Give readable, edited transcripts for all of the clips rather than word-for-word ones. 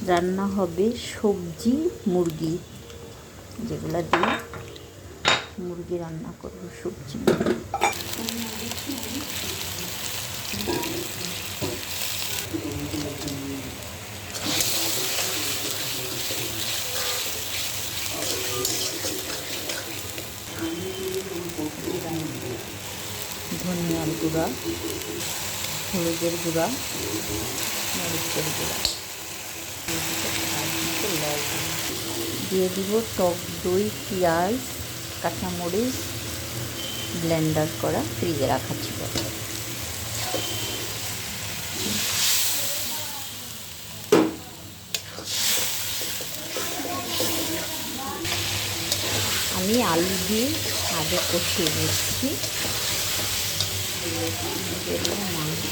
রান্না হবে সবজি মুরগি, যেগুলো দিয়ে মুরগি রান্না করবো, সবজি ধনিয়ার গুঁড়া, হলুদের গুঁড়া, মরিচের গুঁড়া, দিয়ে দিব টক দই, পেঁয়াজ, কাঁচামরিচ ব্লেন্ডার করা, ফ্রিজে রাখা ছিল। আমি আলু দিয়ে আগে কষিয়ে নিচ্ছি। মাংস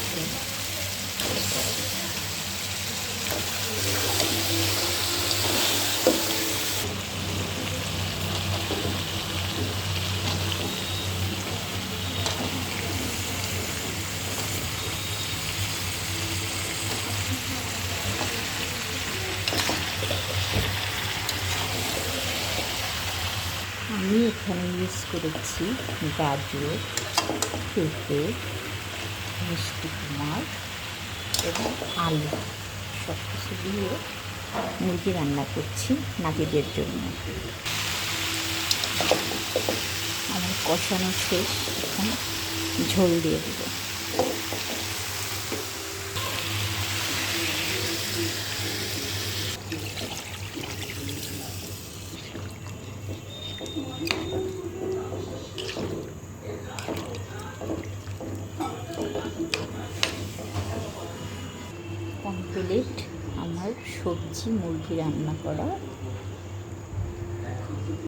আমি এখানে ইউজ করেছি গাজর, পেঁপে, মিষ্টি কুমড়া এবং আলু, সব কিছু দিয়ে মুরগি রান্না করছি নাতিদের জন্য। আমার কষানো শেষ, এখন ঝোল দিয়ে দেব। কমপ্লিট আমার সবজি মুরগি রান্না করা।